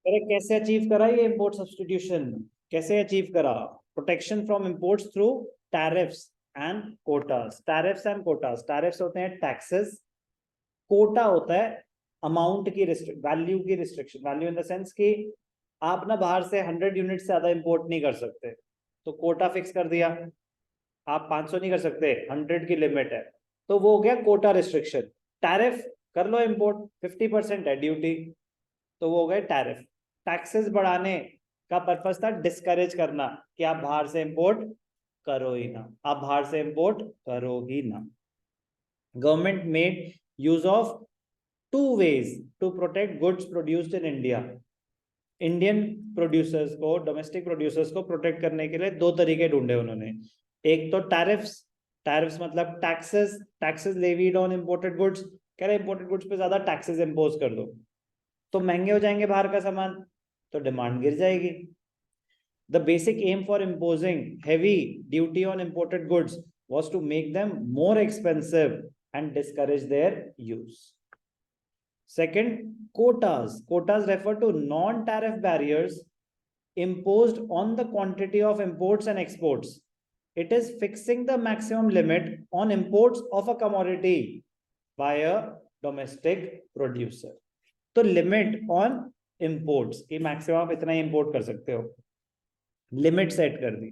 अरे कैसे अचीव करा ये इंपोर्ट सब्स्टिट्यूशन? कैसे अचीव करा? Protection from imports through tariffs and quotas. Tariffs and quotas, tariffs होते हैं टैक्सेस, कोटा होता है अमाउंट की वैल्यू की restriction. Value in the sense कि आप ना बाहर से 100 यूनिट से ज्यादा इंपोर्ट नहीं कर सकते, तो कोटा फिक्स कर दिया। आप 500 नहीं कर सकते, 100 की लिमिट है, तो वो हो गया कोटा रिस्ट्रिक्शन। टैरिफ कर लो इंपोर्ट, 50% है ड्यूटी, तो वो हो गए टैरिफ। टैक्सेस बढ़ाने का पर्पस था डिस्करेज करना कि आप बाहर से इंपोर्ट करो ही ना, आप बाहर से इंपोर्ट करो ही ना। Government made use of two ways to protect goods produced in India. Indian producers को, डोमेस्टिक प्रोड्यूसर्स को प्रोटेक्ट करने के लिए दो तरीके ढूंढे उन्होंने। एक तो टैरिफ्स, टैरिफ्स मतलब taxes, taxes levied on imported goods. कह रहे इंपोर्टेड गुड्स पे ज्यादा टैक्सेस इंपोज कर दो तो महंगे हो जाएंगे बाहर का सामान, तो डिमांड गिर जाएगी। The basic aim for imposing heavy duty on imported goods was to make them more expensive and discourage their use. Second, quotas. Quotas refer to non-tariff barriers imposed on the quantity of imports and exports. It is fixing the maximum limit on imports of a commodity by a domestic producer. तो limit on imports की maximum आप इतना ही import कर सकते हो, limit set कर दी।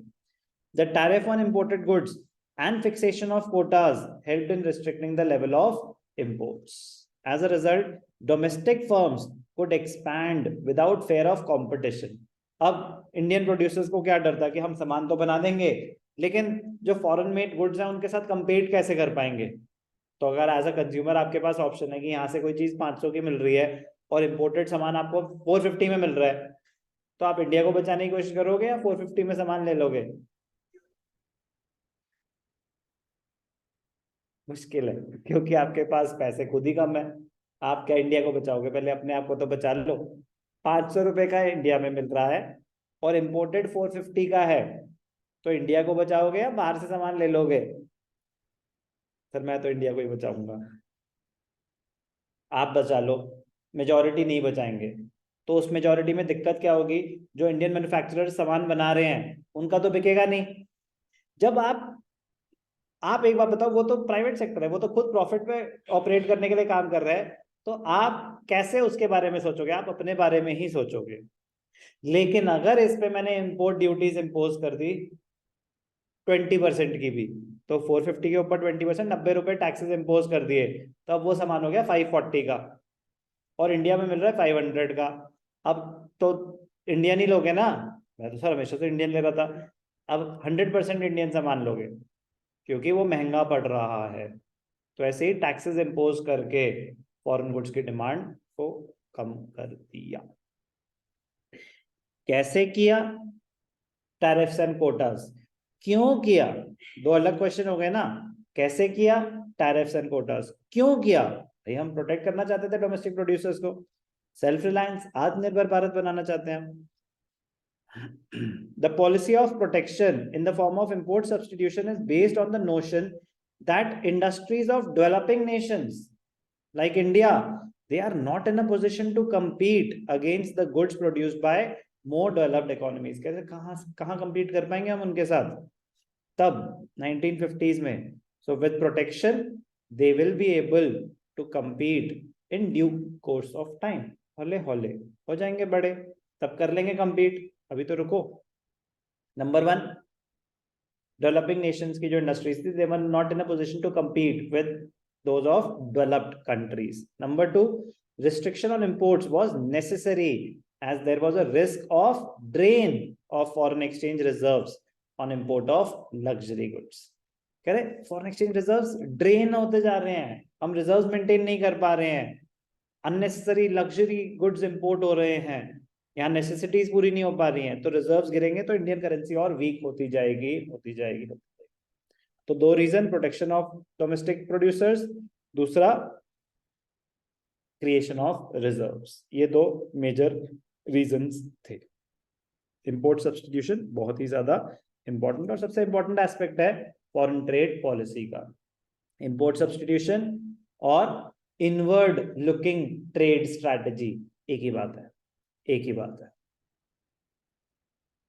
The tariff on imported goods and fixation of quotas helped in restricting the level of imports. As a result domestic firms could expand without fear of competition. अब Indian producers को क्या डर था कि हम सामान तो बना देंगे, लेकिन जो फॉरेन मेड गुड्स हैं उनके साथ कंपीट कैसे कर पाएंगे? तो अगर एज अ कंज्यूमर आपके पास ऑप्शन है कि यहाँ से कोई चीज 500 की मिल रही है और इंपोर्टेड सामान आपको 450 में मिल रहा है, तो आप इंडिया को बचाने की कोशिश करोगे या 450 में सामान ले लोगे? मुश्किल है, क्योंकि आपके पास पैसे खुद ही कम है। आप क्या इंडिया को बचाओगे? पहले अपने आप को तो बचा लो। 500 रुपए का इंडिया में मिल रहा है और इम्पोर्टेड 450 का है, तो इंडिया को बचाओगे या बाहर से सामान ले लोगे? सर मैं तो इंडिया को ही बचाऊंगा। आप बचा लो, मेजोरिटी नहीं बचाएंगे। तो उस मेजोरिटी में दिक्कत क्या होगी? जो इंडियन मैन्युफैक्चरर सामान बना रहे हैं उनका तो बिकेगा नहीं। जब आप एक बात बताओ, वो तो प्राइवेट सेक्टर है, वो तो खुद प्रॉफिट पे ऑपरेट करने के लिए काम कर रहा है, तो आप कैसे उसके बारे में सोचोगे? आप अपने बारे में ही सोचोगे। लेकिन अगर इस पे मैंने इंपोर्ट ड्यूटीज इंपोज कर दी 20% की भी, तो 450 के ऊपर 20%, 90 रुपए टैक्सेस इंपोज कर दिए, तो अब वो सामान हो गया 540 का और इंडिया में मिल रहा है 500 का। अब तो इंडियन ही लोगे ना? मैं तो सर हमेशा से इंडियन ले रहा था। अब 100% इंडियन सामान लोगे क्योंकि वो महंगा पड़ रहा है। तो ऐसे ही टैक्सेस इंपोज करके फॉरेन गुड्स की डिमांड को कम कर दिया। कैसे किया? Tariffs and quotas. क्यों किया? दो अलग क्वेश्चन हो गए ना। कैसे किया? Tariffs and quotas. क्यों किया? भाई हम प्रोटेक्ट करना चाहते थे डोमेस्टिक प्रोड्यूसर्स को, सेल्फ रिलायंस, आत्मनिर्भर भारत बनाना चाहते हैं हम। The policy of protection in the form of import substitution is based on the notion that industries of developing nations like India, they are not in a position to compete against the goods produced by more developed economies. कैसे कहाँ compete कर पाएंगे हम उनके साथ? तब 1950s में, so with protection they will be able to compete in due course of time. हौले हौले हो जाएंगे बड़े, तब कर लेंगे compete, अभी तो रुको। नंबर वन, डेवलपिंग नेशंस की जो इंडस्ट्रीज थी, they were not in a position to compete with those of developed countries. Number two, restriction on imports was necessary as there was a risk of drain of foreign exchange reserves on import of luxury goods. कह रहे foreign exchange reserves drain होते जा रहे हैं, हम reserves maintain नहीं कर पा रहे हैं, अननेसेसरी लग्जरी गुड्स इंपोर्ट हो रहे हैं, यहाँ नेसेसिटीज पूरी नहीं हो पा रही हैं, तो रिजर्व्स गिरेंगे तो इंडियन करेंसी और वीक होती जाएगी होती जाएगी। तो दो reason, protection of domestic producers, दूसरा क्रिएशन ऑफ रिजर्व्स, ये दो मेजर रीजंस थे। इंपोर्ट सब्स्टिट्यूशन बहुत ही ज्यादा इंपॉर्टेंट और सबसे इंपॉर्टेंट एस्पेक्ट है फॉरेन ट्रेड पॉलिसी का। इंपोर्ट सब्स्टिट्यूशन और इनवर्ड लुकिंग ट्रेड स्ट्रैटेजी एक ही बात है। एक ही बात है।